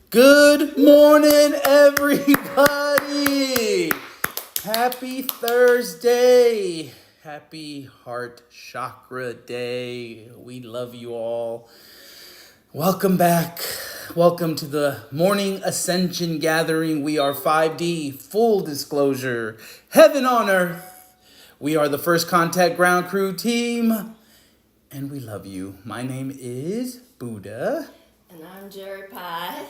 Good morning, everybody. Happy Thursday. Happy Heart Chakra Day. We love you all. Welcome back. Welcome to the morning Ascension gathering. We are 5D, full disclosure, heaven on earth. We are the First Contact Ground Crew team, and we love you. My name is Buddha. And I'm Jerry Pie.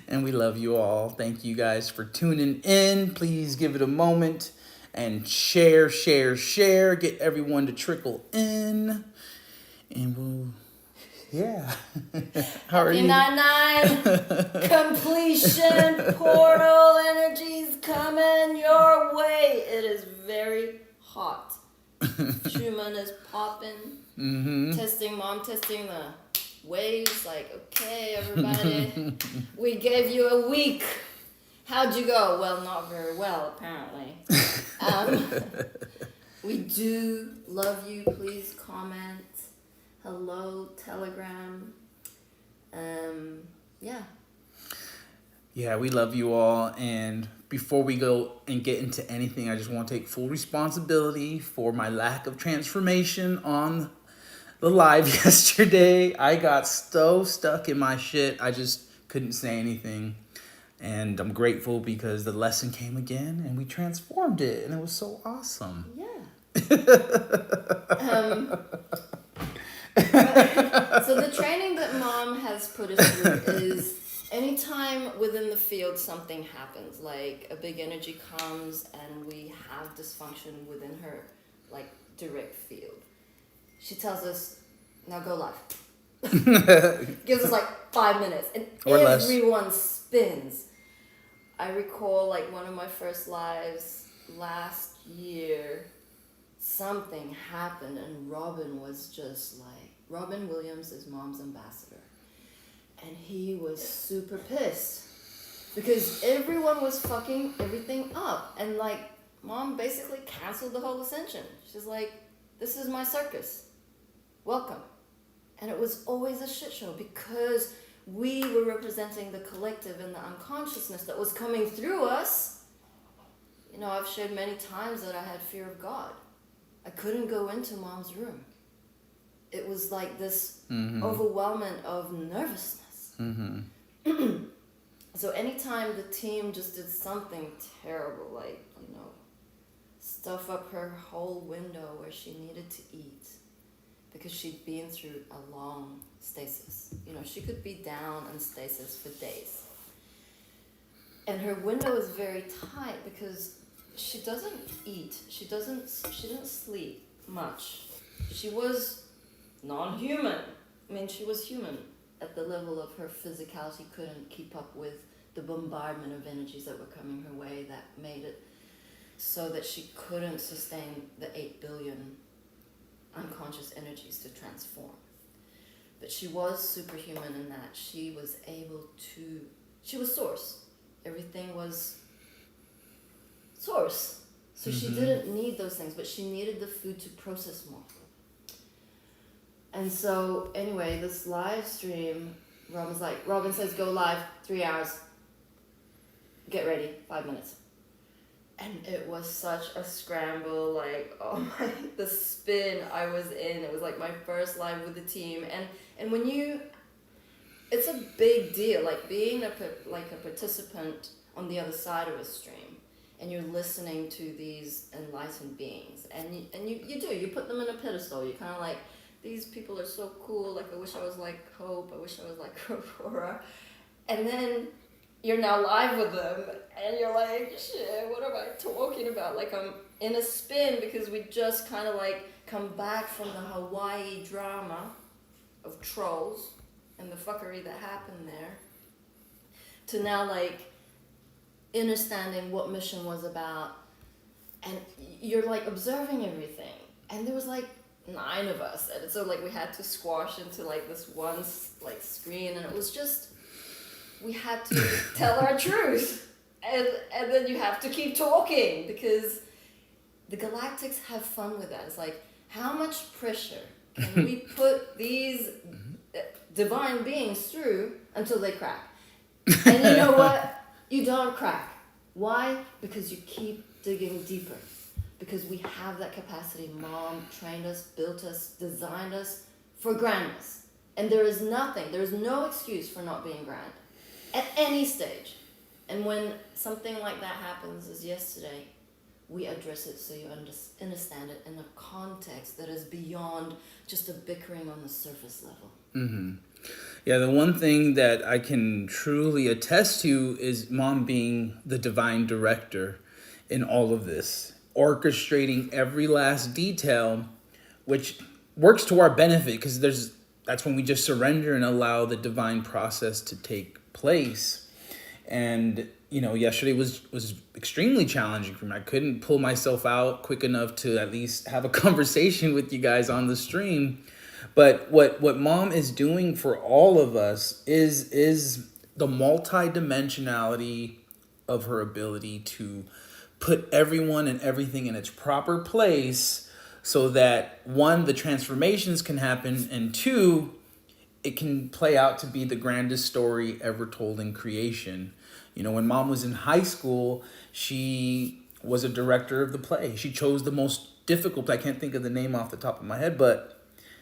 And we love you all. Thank you guys for tuning in. Please give it a moment and share. Get everyone to trickle in. And we'll, yeah. How are you? 9-9 completion portal energies coming your way. It is very hot. Schumann is popping. Mom testing the waves, like, okay, everybody, we gave you a week. How'd you go? Well, not very well, apparently. We do love you. Please comment. Hello, Telegram. Yeah. Yeah, we love you all. And before we go and get into anything, I just want to take full responsibility for my lack of transformation on the live yesterday. I got so stuck in my shit, I just couldn't say anything. And I'm grateful because the lesson came again and we transformed it, and it was so awesome. Yeah. So the training that Mom has put us through is anytime within the field something happens, like a big energy comes and we have dysfunction within her, like, direct field, she tells us, now go live. Gives us like 5 minutes and or everyone spins. I recall, like, one of my first lives last year, something happened and Robin was just like, Robin Williams is Mom's ambassador. And he was super pissed because everyone was fucking everything up. And, like, Mom basically canceled the whole Ascension. She's like, this is my circus. Welcome. And it was always a shit show because we were representing the collective and the unconsciousness that was coming through us. You know, I've shared many times that I had fear of God. I couldn't go into Mom's room. It was like this overwhelming of nervousness. So anytime the team just did something terrible, like, you know, stuff up her whole window where she needed to eat because she'd been through a long stasis. You know, she could be down in stasis for days. And her window is very tight because she doesn't eat. She didn't sleep much. She was non-human. I mean, she was human at the level of her physicality, couldn't keep up with the bombardment of energies that were coming her way that made it so that she couldn't sustain the 8 billion unconscious energies to transform. But she was superhuman in that she was able to, she was source. Everything was source. So she didn't need those things, but she needed the food to process more. And so anyway, this live stream, Robin says, go live, 3 hours. Get ready, 5 minutes. And it was such a scramble, like, oh my, the spin I was in. It was like my first live with the team. And when it's a big deal, like being a participant on the other side of a stream. And you're listening to these enlightened beings. And you put them in a pedestal. You're kind of like, these people are so cool. Like, I wish I was like Hope. I wish I was like Aurora. And then you're now live with them, and you're like, shit, what am I talking about? Like, I'm in a spin because we just kind of like come back from the Hawaii drama of trolls and the fuckery that happened there to now, like, understanding what mission was about. And you're like observing everything. And there was like 9 of us. And so, like, we had to squash into like this one like screen, and it was just, we had to tell our truth, and then you have to keep talking because the galactics have fun with that. It's like, how much pressure can we put these divine beings through until they crack? And you know what? You don't crack. Why? Because you keep digging deeper. Because we have that capacity. Mom trained us, built us, designed us for grandness. And there is no excuse for not being grand at any stage. And when something like that happens, as yesterday, we address it so you understand it in a context that is beyond just a bickering on the surface level. Mm-hmm. Yeah, the one thing that I can truly attest to is Mom being the divine director in all of this, orchestrating every last detail, which works to our benefit because that's when we just surrender and allow the divine process to take place. And yesterday was extremely challenging for me. I couldn't pull myself out quick enough to at least have a conversation with you guys on the stream. But what Mom is doing for all of us is the multidimensionality of her ability to put everyone and everything in its proper place so that, one, the transformations can happen, and two, it can play out to be the grandest story ever told in creation. When Mom was in high school, she was a director of the play. She chose the most difficult, I can't think of the name off the top of my head, but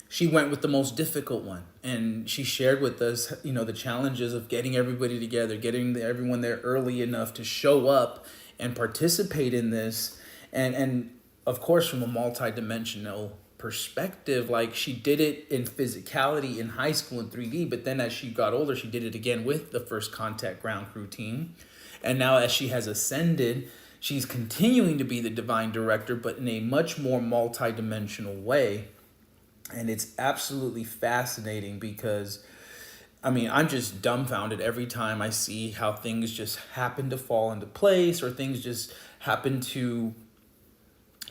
she went with the most difficult one. And she shared with us, the challenges of getting everybody together, getting everyone there early enough to show up and participate in this. And of course, from a multidimensional perspective, like she did it in physicality in high school in 3D, but then as she got older, she did it again with the first contact ground crew team. And now as she has ascended, she's continuing to be the divine director, but in a much more multidimensional way. And it's absolutely fascinating because, I'm just dumbfounded every time I see how things just happen to fall into place or things just happen to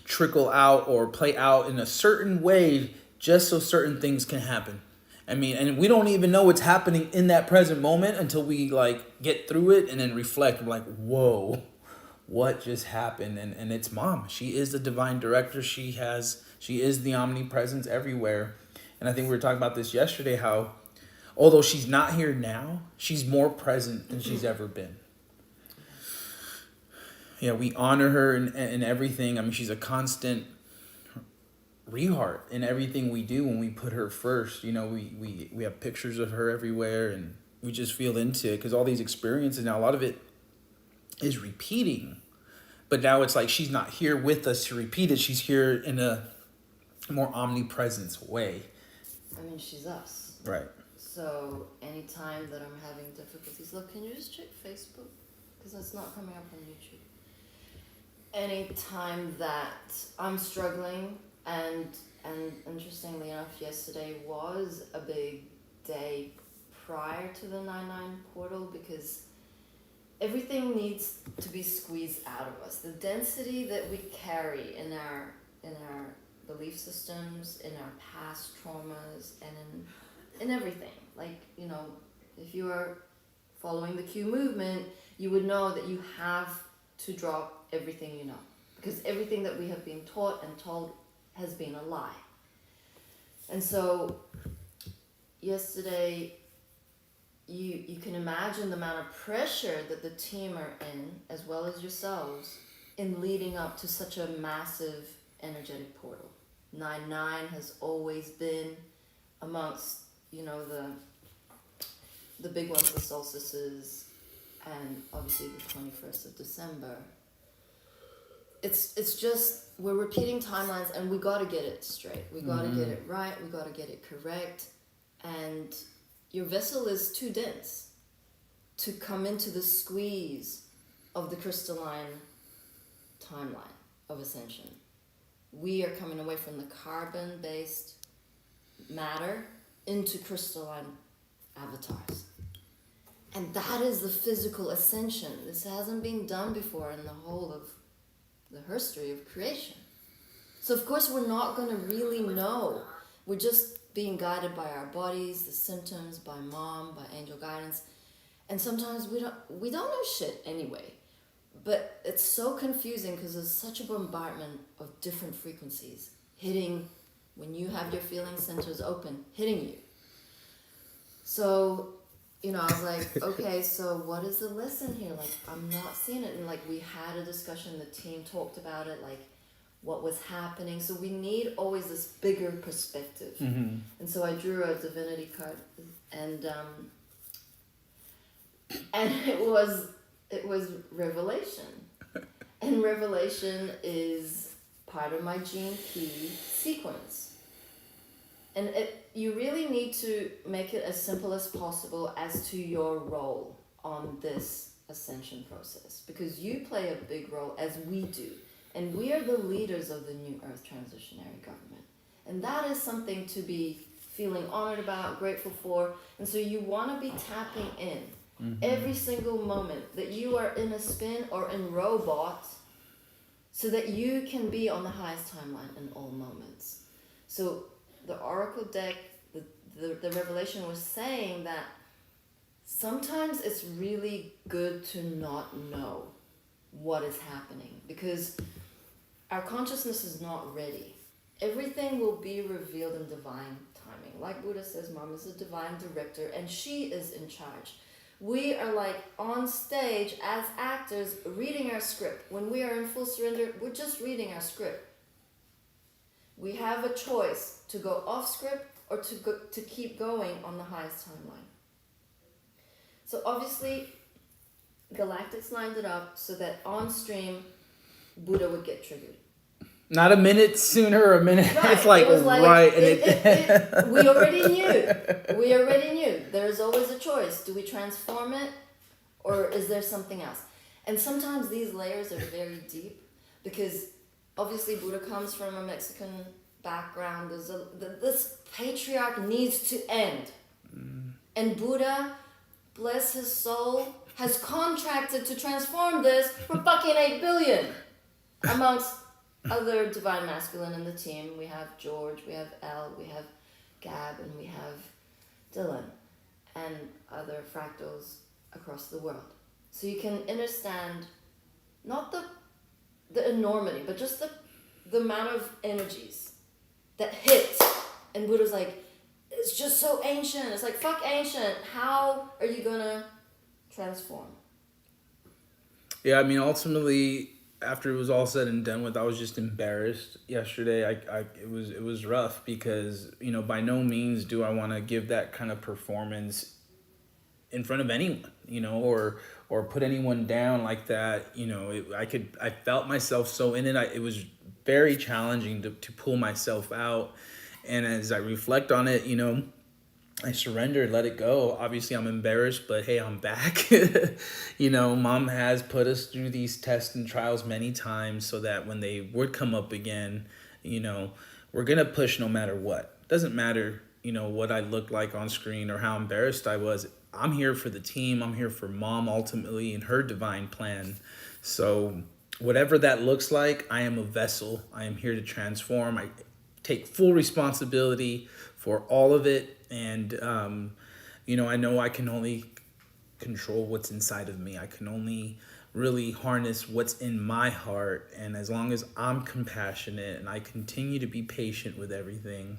trickle out or play out in a certain way just so certain things can happen. And we don't even know what's happening in that present moment until we get through it and then reflect. We're like, whoa, what just happened? And it's Mom. She is the divine director. She is the omnipresence everywhere. And I think we were talking about this yesterday, how although she's not here now, she's more present than she's ever been. Yeah, we honor her in everything. She's a constant reheart in everything we do when we put her first. We have pictures of her everywhere, and we just feel into it because all these experiences now, a lot of it is repeating. But now it's like she's not here with us to repeat it. She's here in a more omnipresence way. She's us. Right. So anytime that I'm having difficulties, look, can you just check Facebook? Because it's not coming up on YouTube. Anytime that I'm struggling, and interestingly enough, yesterday was a big day prior to the 9/9 portal because everything needs to be squeezed out of us. The density that we carry in our belief systems, in our past traumas, and in everything. If you are following the Q movement, you would know that you have to drop everything you know. Because everything that we have been taught and told has been a lie. And so, yesterday, you can imagine the amount of pressure that the team are in, as well as yourselves, in leading up to such a massive energetic portal. 9/9 has always been amongst, the big ones, the solstices, and obviously the 21st of December. It's just, we're repeating timelines, and we got to get it straight. We got to get it right. We got to get it correct. And your vessel is too dense to come into the squeeze of the crystalline timeline of ascension. We are coming away from the carbon-based matter into crystalline avatars. And that is the physical ascension. This hasn't been done before in the whole of the history of creation. So of course we're not going to really know. We're just being guided by our bodies, the symptoms, by Mom, by angel guidance. And sometimes we don't know shit anyway. But it's so confusing because there's such a bombardment of different frequencies hitting when you have your feeling centers open, hitting you. So I was like, okay, so what is the lesson here? Like, I'm not seeing it. And like, we had a discussion, the team talked about it, like what was happening. So we need always this bigger perspective. Mm-hmm. And so I drew a divinity card, and it was revelation. And revelation is part of my gene key sequence. And you really need to make it as simple as possible as to your role on this ascension process, because you play a big role, as we do. And we are the leaders of the New Earth Transitionary Government. And that is something to be feeling honored about, grateful for. And so you want to be tapping in every single moment that you are in a spin or in robot, so that you can be on the highest timeline in all moments. So the Oracle deck, the revelation was saying that sometimes it's really good to not know what is happening, because our consciousness is not ready. Everything will be revealed in divine timing. Like Buddha says, Mom is a divine director and she is in charge. We are like on stage as actors reading our script. When we are in full surrender, we're just reading our script. We have a choice to go off script or to keep going on the highest timeline. So obviously, Galactics lined it up so that on stream, Buddha would get triggered. Not a minute sooner or a minute. Right. It's like, it was right. We already knew. There's always a choice. Do we transform it, or is there something else? And sometimes these layers are very deep, because obviously Buddha comes from a Mexican background. This patriarch needs to end. And Buddha, bless his soul, has contracted to transform this for fucking 8 billion. Amongst other divine masculine in the team, we have George, we have Elle, we have Gab, and we have Dylan, and other fractals across the world. So you can understand not the enormity, but just the amount of energies that hit. And Buddha's like, it's just so ancient. It's like, fuck ancient. How are you gonna transform? Yeah, I mean, ultimately, after it was all said and done with, I was just embarrassed yesterday. It was rough, because, by no means do I want to give that kind of performance in front of anyone, or put anyone down like that. I felt myself so in it. It was very challenging to pull myself out. And as I reflect on it, I surrendered, let it go. Obviously, I'm embarrassed, but hey, I'm back. Mom has put us through these tests and trials many times, so that when they would come up again, we're going to push no matter what. Doesn't matter, what I looked like on screen or how embarrassed I was. I'm here for the team. I'm here for Mom ultimately and her divine plan. So whatever that looks like, I am a vessel. I am here to transform. I take full responsibility for all of it. And, I know I can only control what's inside of me. I can only really harness what's in my heart. And as long as I'm compassionate and I continue to be patient with everything,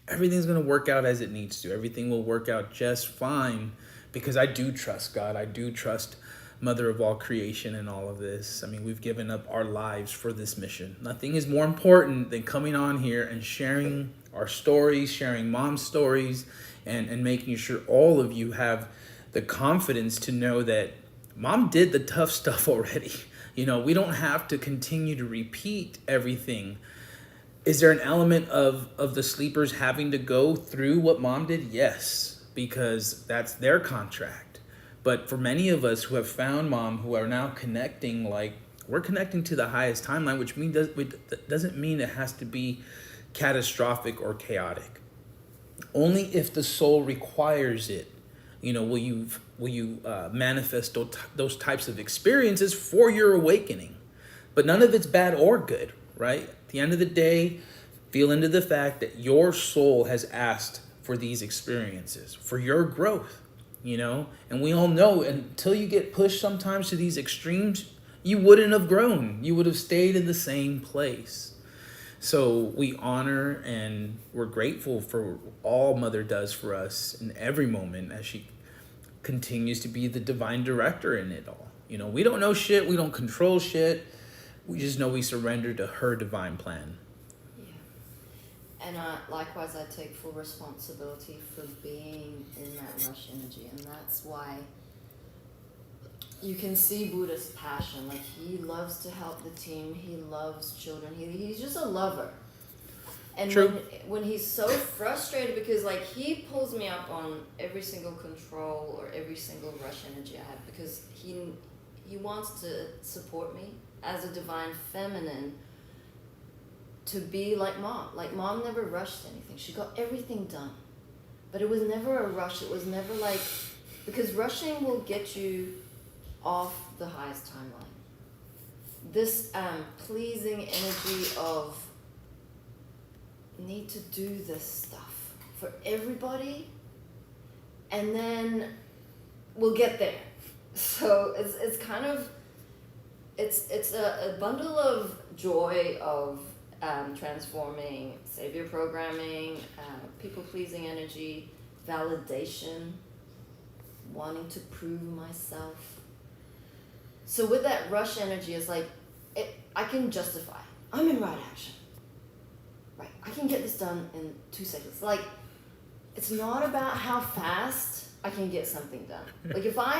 everything's going to work out as it needs to. Everything will work out just fine, because I do trust God. I do trust Mother of all creation in all of this. I mean, we've given up our lives for this mission. Nothing is more important than coming on here and sharing our stories, sharing Mom's stories, and making sure all of you have the confidence to know that Mom did the tough stuff already. We don't have to continue to repeat everything. Is there an element of the sleepers having to go through what Mom did? Yes, because that's their contract. But for many of us who have found Mom, who are now connecting, like, we're connecting to the highest timeline, which doesn't mean it has to be catastrophic or chaotic. Only if the soul requires it, will you manifest those types of experiences for your awakening. But none of it's bad or good, right? At the end of the day, feel into the fact that your soul has asked for these experiences for your growth. And we all know, until you get pushed sometimes to these extremes, you wouldn't have grown. You would have stayed in the same place. So we honor and we're grateful for all Mother does for us in every moment, as she continues to be the divine director in it all. You know, we don't know shit. We don't control shit. We just know we surrender to her divine plan. Yeah. And likewise, I take full responsibility for being in that rush energy. And that's why you can see Buddha's passion. Like, he loves to help the team. He loves children. He's just a lover. And True. when he's so frustrated, because like he pulls me up on every single control or every single rush energy I have, because he wants to support me as a divine feminine to be like mom. Like, mom never rushed anything. She got everything done. But it was never a rush. It was never like, because rushing will get you off the highest timeline. This pleasing energy of need to do this stuff for everybody, and then we'll get there. So it's kind of it's a bundle of joy of transforming savior programming, people pleasing energy, validation, wanting to prove myself. So with that rush energy, it's like I can justify. I'm in right action. Right, I can get this done in 2 seconds. Like, it's not about how fast I can get something done. Like, if I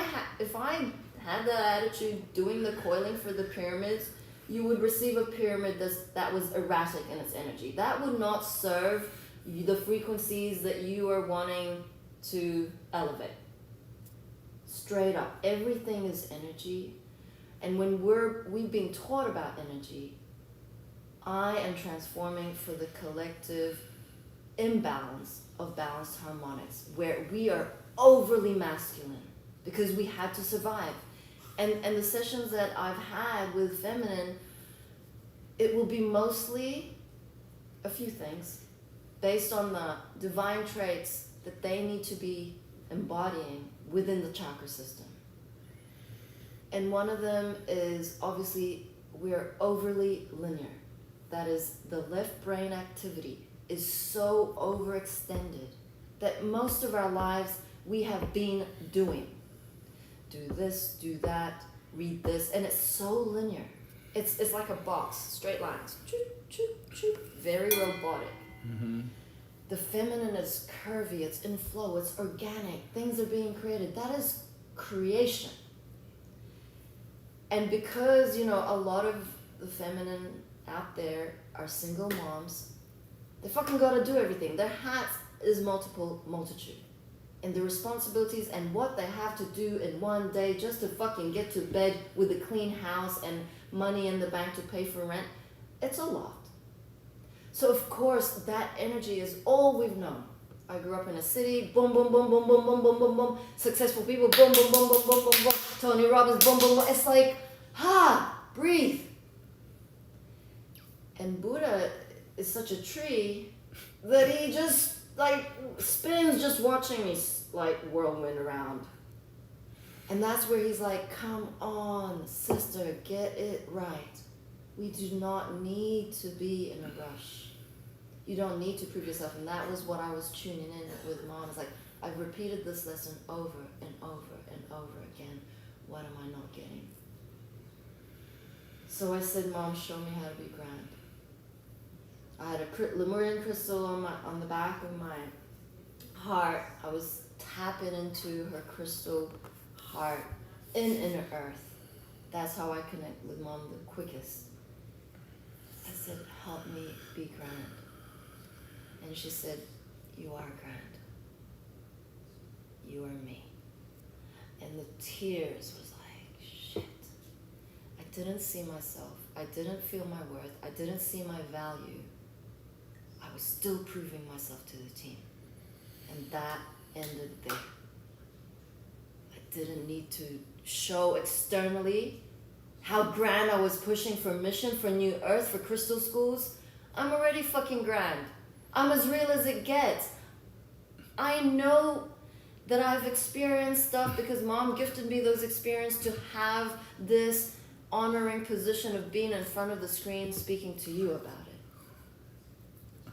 had that attitude doing the coiling for the pyramids, you would receive a pyramid that was erratic in its energy. That would not serve the frequencies that you are wanting to elevate. Straight up, everything is energy. And when we've been taught about energy, I am transforming for the collective imbalance of balanced harmonics, where we are overly masculine because we had to survive. And the sessions that I've had with feminine, it will be mostly a few things based on the divine traits that they need to be embodying within the chakra system. And one of them is, obviously, we're overly linear. That is, the left brain activity is so overextended that most of our lives we have been doing. Do this, do that, read this, and it's so linear. It's like a box, straight lines, choo, choo, choo, very robotic. Mm-hmm. The feminine is curvy, it's in flow, it's organic, things are being created. That is creation. And because, you know, a lot of the feminine out there are single moms, they fucking gotta do everything. Their hat is multitude. And the responsibilities and what they have to do in one day just to fucking get to bed with a clean house and money in the bank to pay for rent, it's a lot. So of course that energy is all we've known. I grew up in a city, boom, boom, boom, boom, boom, boom, boom, boom, boom. Successful people, boom, boom, boom, boom, boom, boom, boom. Tony Robbins, boom, boom, boom. It's like, breathe. And Buddha is such a tree that he just like spins just watching me like whirlwind around. And that's where he's like, come on, sister, get it right. We do not need to be in a rush. You don't need to prove yourself. And that was what I was tuning in with mom. It's like, I've repeated this lesson over and over and over again. What am I not getting? So I said, Mom, show me how to be grand. I had a Lemurian crystal on the back of my heart. I was tapping into her crystal heart in inner earth. That's how I connect with Mom the quickest. I said, help me be grand. And she said, you are grand. You are me. And the tears was like, shit. I didn't see myself. I didn't feel my worth. I didn't see my value. I was still proving myself to the team. And that ended there. I didn't need to show externally how grand I was pushing for mission, for New Earth, for crystal schools. I'm already fucking grand. I'm as real as it gets. I know that I've experienced stuff because Mom gifted me those experiences to have this honoring position of being in front of the screen speaking to you about it.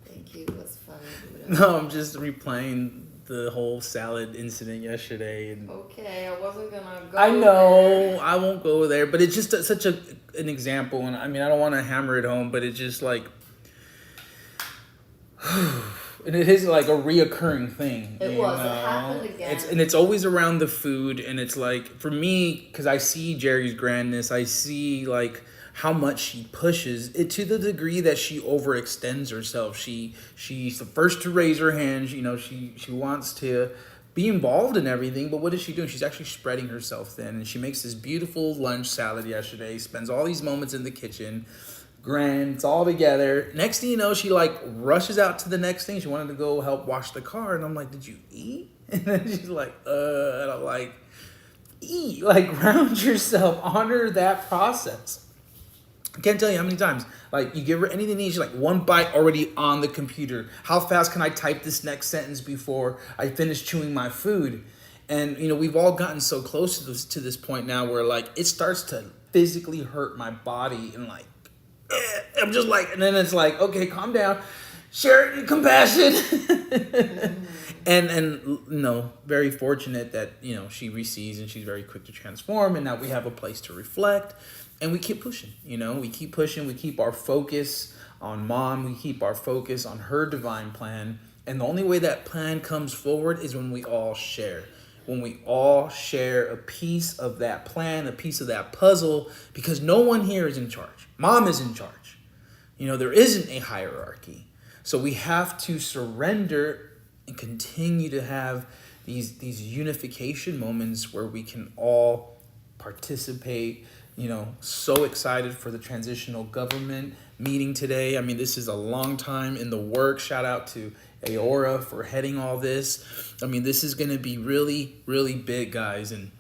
Thank you. What's funny? No, I'm just replaying the whole salad incident yesterday, and Okay, I wasn't gonna go. I know there. I won't go there, but it's just such an example, and I mean I don't want to hammer it home, but it's just like, and it is like a reoccurring thing. It was. It happened again. It's always around the food, and it's like for me because I see Jerry's grandness, I see like how much she pushes it to the degree that she overextends herself. She's the first to raise her hand. You know, she wants to be involved in everything, but what is she doing? She's actually spreading herself thin, and she makes this beautiful lunch salad yesterday. Spends all these moments in the kitchen. Grand, it's all together. Next thing you know, she like rushes out to the next thing. She wanted to go help wash the car, and I'm like, "Did you eat?" And then she's like, and I'm like, "Eat, like ground yourself, honor that process." I can't tell you how many times, like, you give her anything to eat, she's like, one bite already on the computer. How fast can I type this next sentence before I finish chewing my food? And, you know, we've all gotten so close to this point now where, like, it starts to physically hurt my body and, like, I'm just like, and then it's like, okay, calm down. Share your compassion. and no, very fortunate that, you know, she receives and she's very quick to transform, and now we have a place to reflect, and we keep pushing. You know, we keep pushing. We keep our focus on mom. We keep our focus on her divine plan, and the only way that plan comes forward is when we all share. When we all share a piece of that plan, a piece of that puzzle, because no one here is in charge. Mom is in charge. You know, there isn't a hierarchy. So we have to surrender and continue to have these unification moments where we can all participate. You know, so excited for the transitional government meeting today. I mean, this is a long time in the work. Shout out to Aora for heading all this. I mean, this is going to be really, really big, guys. And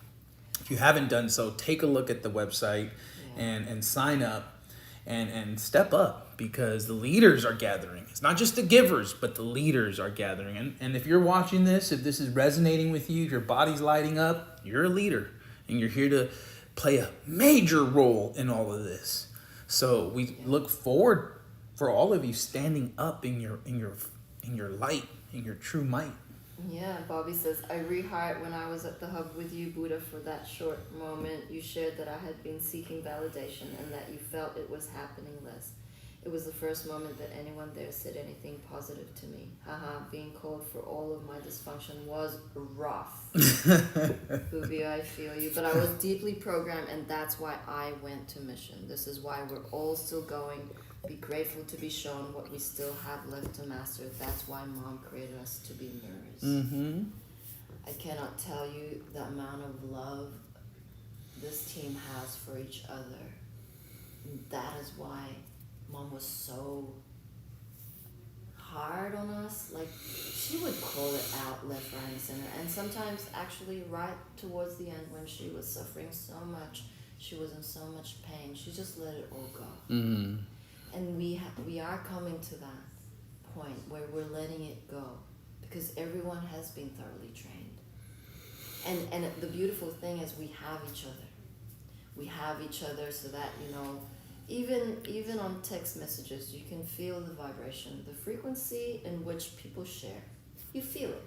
if you haven't done so, take a look at the website and sign up and step up, because the leaders are gathering. It's not just the givers, but the leaders are gathering. And if you're watching this, if this is resonating with you, if your body's lighting up, you're a leader, and you're here to play a major role in all of this. So we look forward for all of you standing up in your light, in your true might. Yeah, Bobby says, I reheart when I was at the hub with you, Buddha, for that short moment. You shared that I had been seeking validation and that you felt it was happening less. It was the first moment that anyone there said anything positive to me. Haha, being called for all of my dysfunction was rough. Booby, I feel you. But I was deeply programmed, and that's why I went to mission. This is why we're all still going. Be grateful to be shown what we still have left to master. That's why Mom created us to be mirrors. Mm-hmm. I cannot tell you the amount of love this team has for each other. That is why Mom was so hard on us. Like, she would call it out left, right, and center. And sometimes actually right towards the end when she was suffering so much, she was in so much pain, she just let it all go. Mm-hmm. And we are coming to that point where we're letting it go, because everyone has been thoroughly trained. And the beautiful thing is we have each other. We have each other so that, you know, even on text messages, you can feel the vibration, the frequency in which people share. You feel it.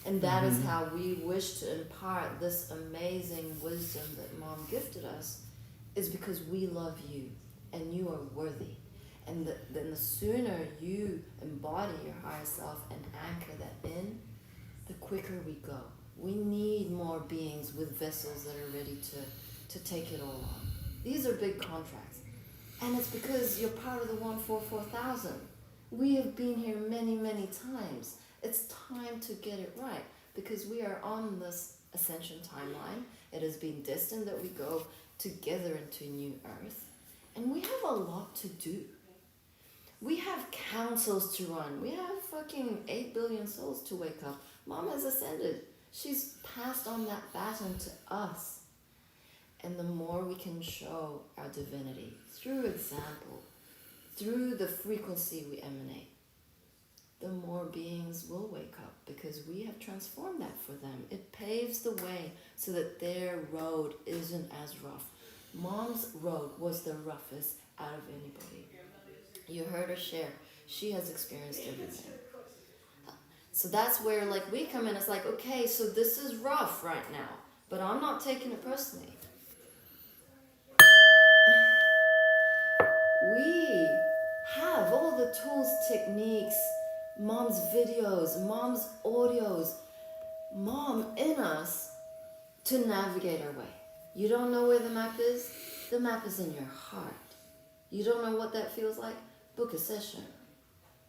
And that is how we wish to impart this amazing wisdom that Mom gifted us, is because we love you and you are worthy. And then the sooner you embody your higher self and anchor that in, the quicker we go. We need more beings with vessels that are ready to take it all on. These are big contracts. And it's because you're part of the 144,000. We have been here many, many times. It's time to get it right, because we are on this ascension timeline. It has been destined that we go together into new earth. And we have a lot to do. We have councils to run. We have fucking 8 billion souls to wake up. Mom has ascended. She's passed on that baton to us. And the more we can show our divinity through example, through the frequency we emanate, the more beings will wake up, because we have transformed that for them. It paves the way so that their road isn't as rough. Mom's road was the roughest out of anybody. You heard her share. She has experienced everything. So that's where like we come in. It's like, okay, so this is rough right now, but I'm not taking it personally. We have all the tools, techniques, mom's videos, mom's audios, mom in us to navigate our way. You don't know where the map is? The map is in your heart. You don't know what that feels like? Book a session.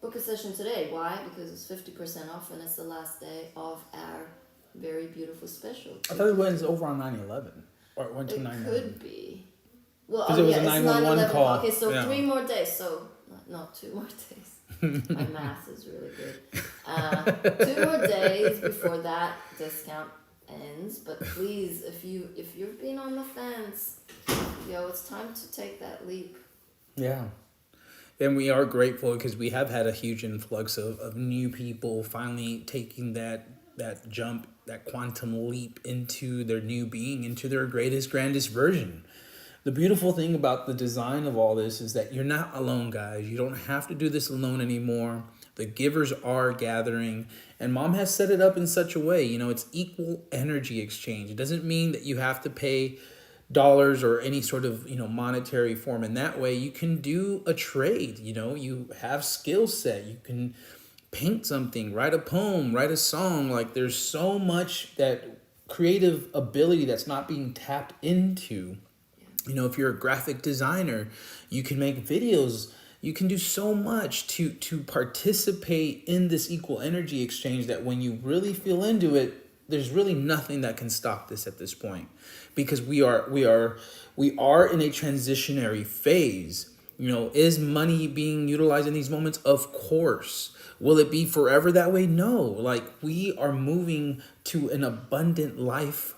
Book a session today. Why? Because it's 50% off and it's the last day of our very beautiful special. I thought it went over on 9/11 or it went to It 9/11. could be. Well, Because it was a 911 call. Okay, so Yeah. 3 more days. So, not 2 more days. My math is really good. 2 more days before that discount ends. But please, if you've been on the fence, it's time to take that leap. Yeah. And we are grateful because we have had a huge influx of new people finally taking that jump, that quantum leap into their new being, into their greatest, grandest version. The beautiful thing about the design of all this is that you're not alone, guys. You don't have to do this alone anymore. The givers are gathering, and mom has set it up in such a way, it's equal energy exchange. It doesn't mean that you have to pay dollars or any sort of, monetary form. In that way, you can do a trade, you have skill set. You can paint something, write a poem, write a song. Like there's so much that creative ability that's not being tapped into. If you're a graphic designer, you can make videos. You can do so much to participate in this equal energy exchange that when you really feel into it, there's really nothing that can stop this at this point, because we are in a transitionary phase. Is money being utilized in these moments? Of course. Will it be forever that way? No. Like we are moving to an abundant life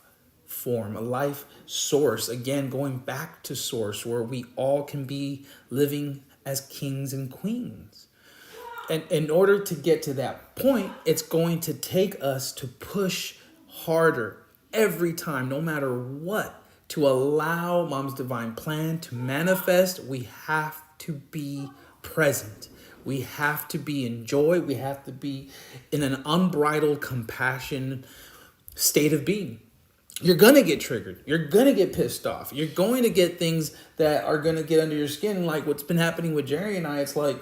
form, a life source. Again, going back to source where we all can be living as kings and queens. And in order to get to that point, it's going to take us to push harder every time, no matter what, to allow mom's divine plan to manifest. We have to be present. We have to be in joy. We have to be in an unbridled compassion state of being. You're going to get triggered. You're going to get pissed off. You're going to get things that are going to get under your skin. Like what's been happening with Jerry and I, it's like,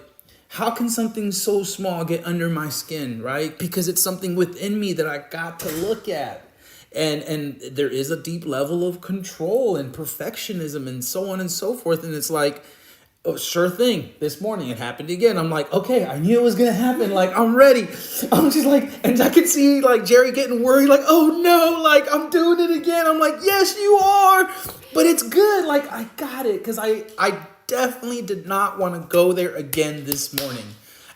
how can something so small get under my skin, right? Because it's something within me that I got to look at. And there is a deep level of control and perfectionism and so on and so forth. And it's like, oh, sure thing. This morning it happened again. I'm like, okay, I knew it was going to happen. Like, I'm ready. I'm just like, and I could see like Jerry getting worried. Like, oh no, like I'm doing it again. I'm like, yes, you are. But it's good. Like, I got it. Because I definitely did not want to go there again this morning.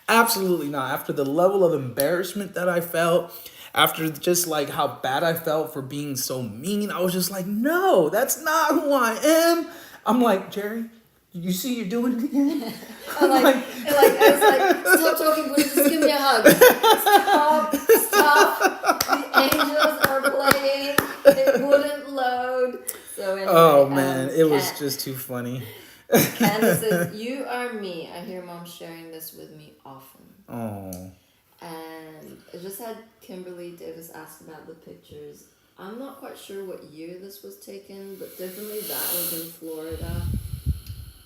Absolutely not. After the level of embarrassment that I felt, after just like how bad I felt for being so mean, I was just like, no, that's not who I am. I'm like, Jerry, you see you're doing it again? I was like, stop talking, please, just give me a hug. Stop. The angels are playing. It wouldn't load. So anyway, oh man, it was just too funny. Candace says, you are me. I hear mom sharing this with me often. Oh. And I just had Kimberly Davis ask about the pictures. I'm not quite sure what year this was taken, but definitely that was in Florida.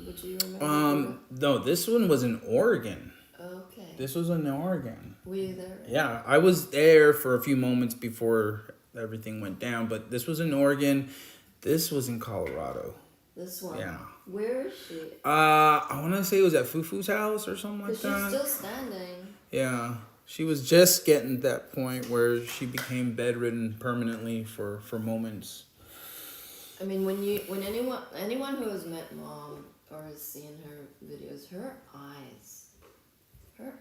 Would you remember? No, this one was in Oregon. Okay. This was in Oregon. Were you there? Yeah, I was there for a few moments before everything went down, but this was in Oregon. This was in Colorado. This one? Yeah. Where is she? I want to say it was at Fufu's house or something like that. She's still standing. Yeah. She was just getting to that point where she became bedridden permanently for moments. I mean, when anyone who has met mom or has seen her videos, her eyes are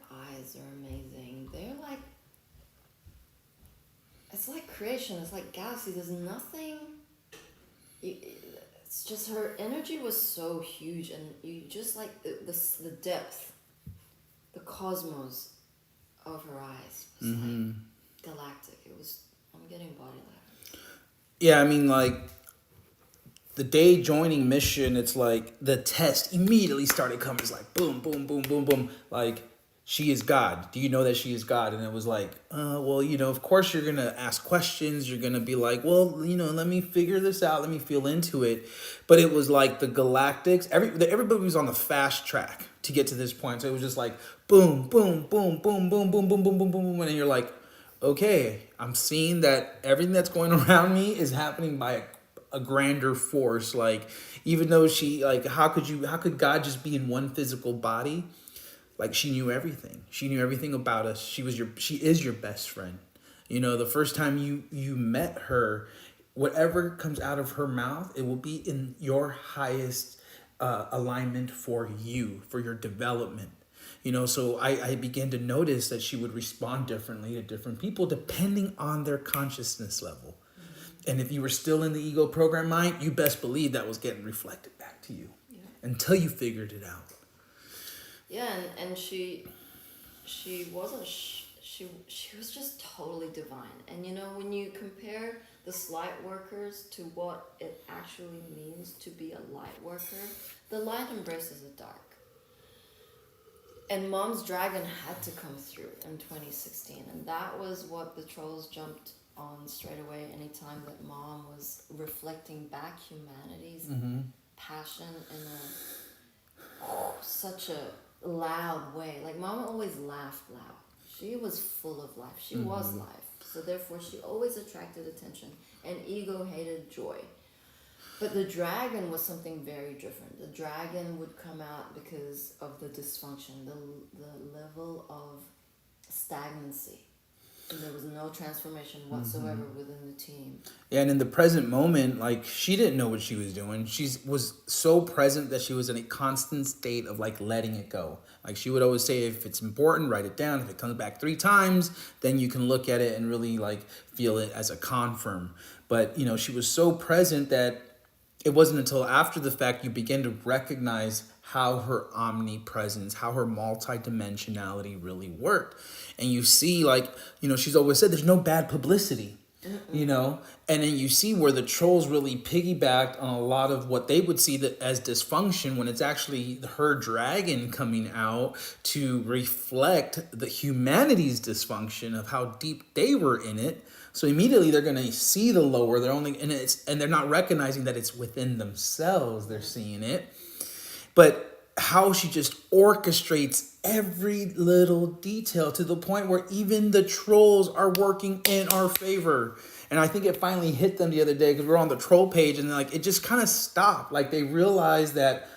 amazing. They're like, it's like creation. It's like galaxy. There's nothing. It's just her energy was so huge, and you just like the depth, the cosmos of her eyes was like galactic. It was. I'm getting body ladder. Yeah, I mean, like the day joining mission, it's like the test immediately started coming. It's like boom, boom, boom, boom, boom. Like she is God. Do you know that she is God? And it was like, well, of course you're going to ask questions. You're going to be like, well, let me figure this out. Let me feel into it. But it was like the galactics, everybody was on the fast track to get to this point. So it was just like, boom, boom, boom, boom, boom, boom, boom, boom, boom, boom, boom. And you're like, okay, I'm seeing that everything that's going around me is happening by a grander force. Like, even though how could God just be in one physical body? Like, she knew everything. She knew everything about us. She is your best friend. The first time you met her, whatever comes out of her mouth, it will be in your highest alignment for you, for your development. So I began to notice that she would respond differently to different people depending on their consciousness level. And if you were still in the ego program mind, you best believe that was getting reflected back to you until you figured it out. Yeah, and she wasn't she was just totally divine. And when you compare the light workers to what it actually means to be a light worker, the light embraces the dark. And Mom's dragon had to come through in 2016, and that was what the trolls jumped on straight away anytime that Mom was reflecting back humanity's passion in such a loud way. Like, Mom always laughed loud. She was full of life. She was life. So therefore she always attracted attention, and ego hated joy. But the dragon was something very different. The dragon would come out because of the dysfunction, the level of stagnancy. And there was no transformation whatsoever within the team. Yeah, and in the present moment, like, she didn't know what she was doing. She was so present that she was in a constant state of, like, letting it go. Like, she would always say, if it's important, write it down. If it comes back 3 times, then you can look at it and really, like, feel it as a confirm. But, she was so present that it wasn't until after the fact you begin to recognize how her omnipresence, how her multidimensionality really worked. And you see, like, she's always said there's no bad publicity, and then you see where the trolls really piggybacked on a lot of what they would see that as dysfunction, when it's actually her dragon coming out to reflect the humanity's dysfunction of how deep they were in it. So immediately they're going to see the lower. They're not recognizing that it's within themselves. They're seeing it. But how she just orchestrates every little detail to the point where even the trolls are working in our favor. And I think it finally hit them the other day because we're on the troll page, and like it just kind of stopped. Like, they realized that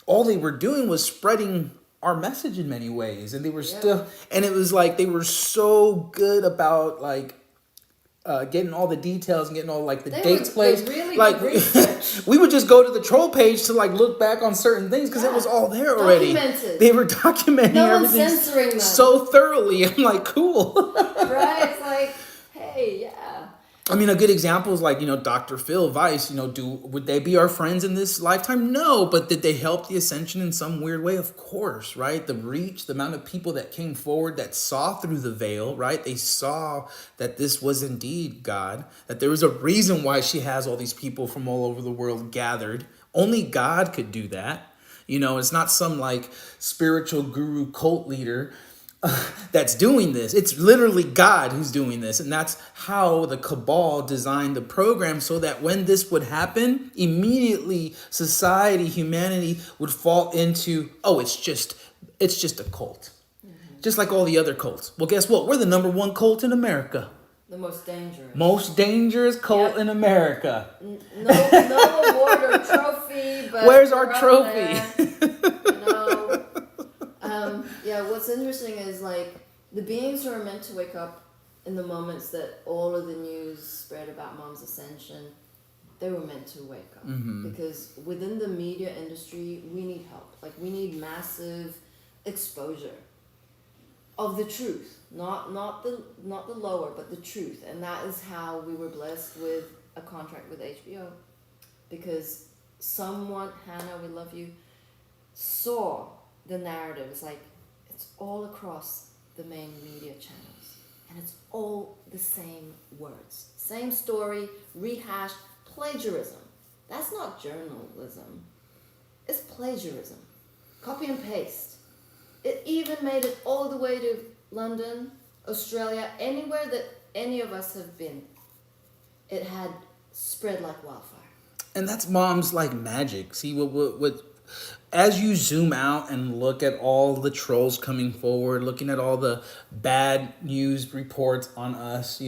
all they were doing was spreading our message in many ways. And they were still, and it was like they were so good about like getting all the details and getting all like the dates placed. Really like we would just go to the troll page to like look back on certain things because it was all there already. Documented. They were documenting everything censoring them so thoroughly. I'm like, cool. Right? It's like, hey, yeah. I mean, a good example is like, Dr. Phil Weiss, would they be our friends in this lifetime? No, but did they help the Ascension in some weird way? Of course, right? The reach, the amount of people that came forward that saw through the veil, right? They saw that this was indeed God, that there was a reason why she has all these people from all over the world gathered. Only God could do that. It's not some like spiritual guru cult leader that's doing this. It's literally God who's doing this. And that's how the cabal designed the program, so that when this would happen, immediately society, humanity would fall into, it's just a cult. Just like all the other cults. Well, guess what? We're the number 1 cult in America. The most dangerous. Most dangerous cult in America. No award or trophy, but where's our trophy? What's interesting is like the beings who are meant to wake up in the moments that all of the news spread about Mom's ascension, they were meant to wake up. Because within the media industry, we need help. Like, we need massive exposure of the truth, not the lower, but the truth. And that is how we were blessed with a contract with HBO, because someone, Hannah, we love you, saw the narrative. It's like, it's all across the main media channels, and it's all the same words, same story, rehashed, plagiarism. That's not journalism. It's plagiarism. Copy and paste. It even made it all the way to London, Australia, anywhere that any of us have been. It had spread like wildfire. And that's mom's like magic. See what as you zoom out and look at all the trolls coming forward, looking at all the bad news reports on us,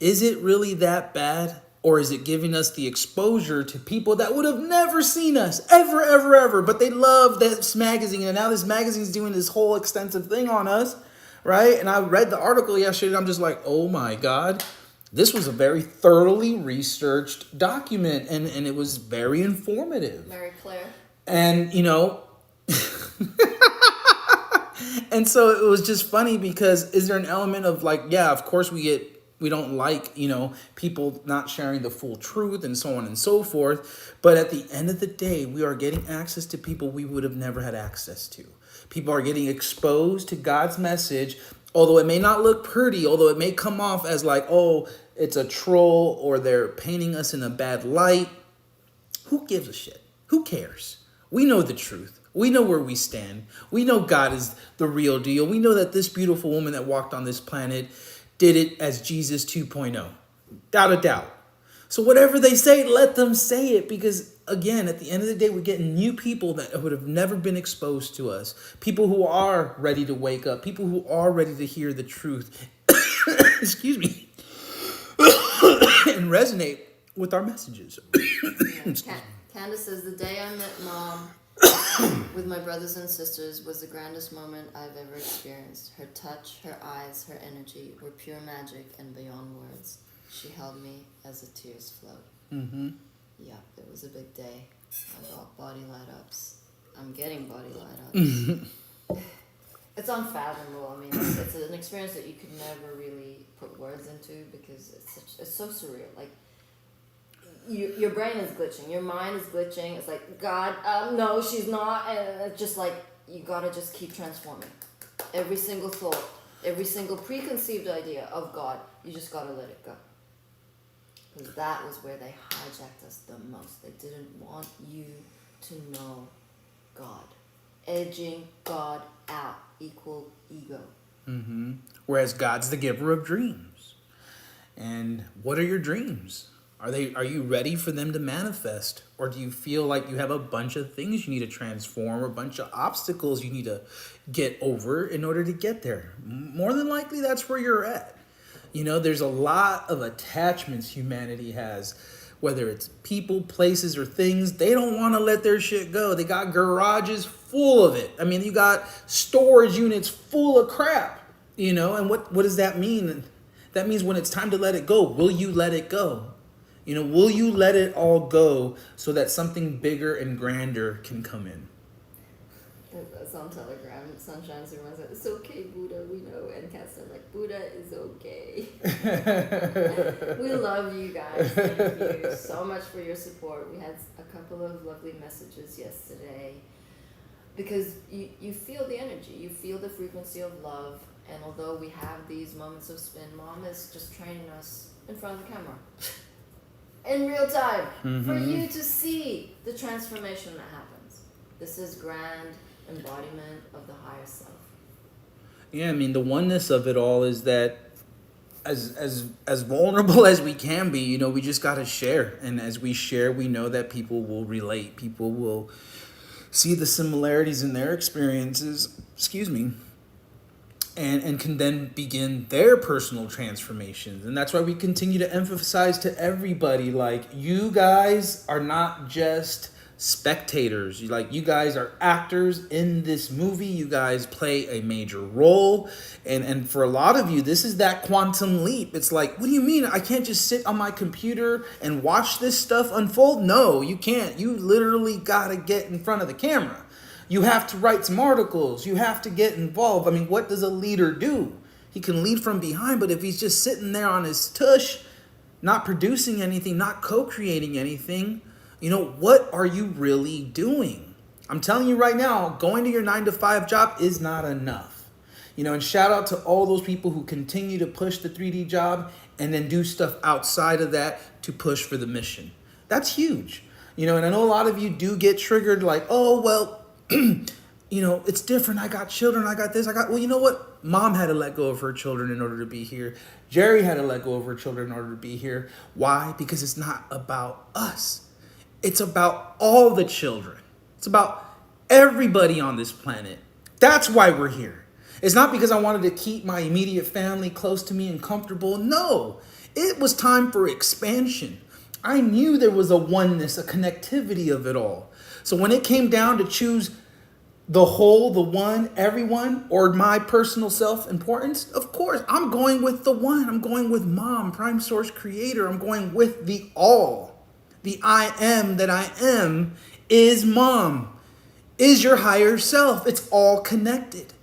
is it really that bad? Or is it giving us the exposure to people that would have never seen us ever, ever, ever, but they love this magazine, and now this magazine's doing this whole extensive thing on us, right? And I read the article yesterday, and I'm just like, oh my God. This was a very thoroughly researched document, and it was very informative. Mary Claire. And, and so it was just funny because is there an element of like, yeah, of course we don't like, people not sharing the full truth and so on and so forth. But at the end of the day, we are getting access to people we would have never had access to. People are getting exposed to God's message, although it may not look pretty, although it may come off as like, oh, it's a troll or they're painting us in a bad light. Who gives a shit? Who cares? We know the truth. We know where we stand. We know God is the real deal. We know that this beautiful woman that walked on this planet did it as Jesus 2.0. Without a doubt. So whatever they say, let them say it, because again, at the end of the day, we're getting new people that would have never been exposed to us. People who are ready to wake up. People who are ready to hear the truth. Excuse me. And resonate with our messages. Candace says, the day I met Mom with my brothers and sisters was the grandest moment I've ever experienced. Her touch, her eyes, her energy were pure magic and beyond words. She held me as the tears flowed. Mm-hmm. Yeah, it was a big day. I got body light-ups. I'm getting body light-ups. Mm-hmm. It's unfathomable. I mean, it's an experience that you could never really put words into because it's so surreal. Like, your brain is glitching, your mind is glitching. It's like, God, no, she's not. And it's just like, you gotta just keep transforming. Every single thought, every single preconceived idea of God, you just gotta let it go. Because that was where they hijacked us the most. They didn't want you to know God. Edging God out equal ego. Mm-hmm. Whereas God's the giver of dreams. And what are your dreams? Are you ready for them to manifest? Or do you feel like you have a bunch of things you need to transform, or a bunch of obstacles you need to get over in order to get there? More than likely, that's where you're at. There's a lot of attachments humanity has, whether it's people, places, or things. They don't want to let their shit go. They got garages full of it. I mean, you got storage units full of crap, and what does that mean? That means when it's time to let it go, will you let it go? Will you let it all go so that something bigger and grander can come in? That's on Telegram. Sunshine Superman said, "It's okay, Buddha, we know." And Kat said, like, "Buddha is okay." We love you guys. Thank you so much for your support. We had a couple of lovely messages yesterday. Because you feel the energy. You feel the frequency of love. And although we have these moments of spin, Mom is just training us in front of the camera. In real time. Mm-hmm. For you to see the transformation that happens. This is grand embodiment of the higher self. Yeah, I mean, the oneness of it all is that as vulnerable as we can be, we just got to share. And as we share, we know that people will relate. People will see the similarities in their experiences, and can then begin their personal transformations. And that's why we continue to emphasize to everybody, like, you guys are not just spectators. You guys are actors in this movie. You guys play a major role. And for a lot of you, this is that quantum leap. It's like, what do you mean? I can't just sit on my computer and watch this stuff unfold? No, you can't. You literally got to get in front of the camera. You have to write some articles. You have to get involved. I mean, what does a leader do? He can lead from behind, but if he's just sitting there on his tush, not producing anything, not co-creating anything, what are you really doing? I'm telling you right now, going to your 9-to-5 job is not enough. And shout out to all those people who continue to push the 3D job and then do stuff outside of that to push for the mission. That's huge. And I know a lot of you do get triggered like, oh, well, it's different. I got children. I got this. Well, you know what? Mom had to let go of her children in order to be here. Jerry had to let go of her children in order to be here. Why? Because it's not about us. It's about all the children. It's about everybody on this planet. That's why we're here. It's not because I wanted to keep my immediate family close to me and comfortable. No, it was time for expansion. I knew there was a oneness, a connectivity of it all. So when it came down to choose the whole, the one, everyone, or my personal self-importance, of course, I'm going with the one. I'm going with Mom, Prime Source Creator. I'm going with the all. The I am that I am is Mom, is your higher self. It's all connected.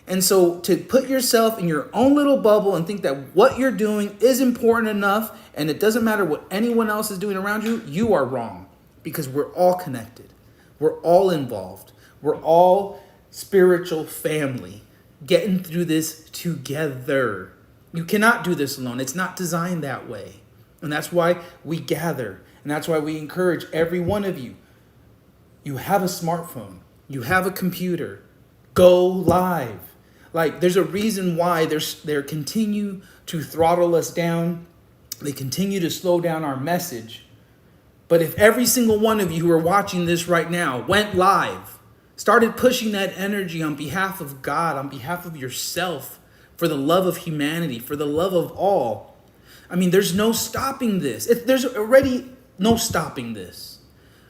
And so to put yourself in your own little bubble and think that what you're doing is important enough and it doesn't matter what anyone else is doing around you, you are wrong, because we're all connected. We're all involved. We're all spiritual family getting through this together. You cannot do this alone. It's not designed that way. And that's why we gather. And that's why we encourage every one of you. You have a smartphone. You have a computer. Go live. Like, there's a reason why they continue to throttle us down. They continue to slow down our message. But if every single one of you who are watching this right now went live, started pushing that energy on behalf of God, on behalf of yourself, for the love of humanity, for the love of all, I mean, there's no stopping this. There's already no stopping this.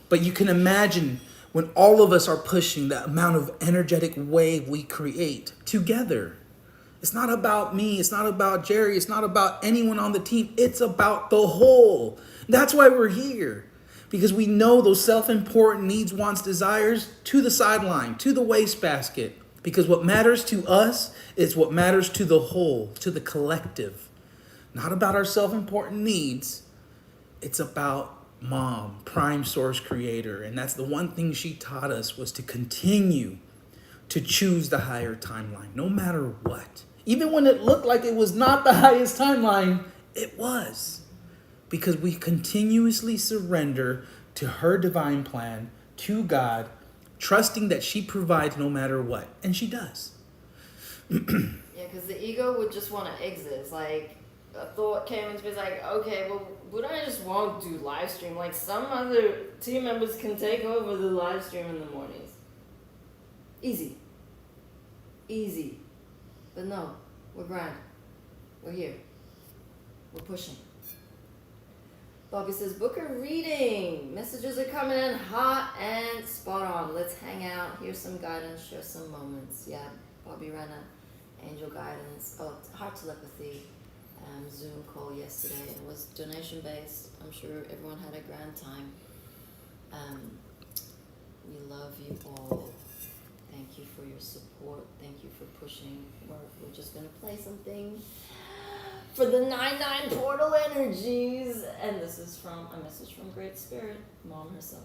But you can imagine when all of us are pushing the amount of energetic wave we create together. It's not about me. It's not about Jerry. It's not about anyone on the team. It's about the whole. That's why we're here. Because we know those self-important needs, wants, desires to the sideline, to the wastebasket. Because what matters to us is what matters to the whole, to the collective. Not about our self-important needs. It's about Mom, Prime Source Creator. And that's the one thing she taught us, was to continue to choose the higher timeline, no matter what. Even when it looked like it was not the highest timeline, it was. Because we continuously surrender to her divine plan, to God, trusting that she provides no matter what. And she does. Yeah, because the ego would just want to exit. It's like a thought came into me, it's like, okay, well, would I just want to do live stream? Like, some other team members can take over the live stream in the mornings. Easy. But no, we're grind. We're here. We're pushing. Bobby says, book a reading. Messages are coming in hot and spot on. Let's hang out, hear some guidance, share some moments. Yeah, Bobby ran an angel guidance, heart telepathy Zoom call yesterday. It was donation based. I'm sure everyone had a grand time. We love you all. Thank you for your support. Thank you for pushing. We're just going to play something for the 9-9 portal energies. And this is from a message from Great Spirit, Mom herself.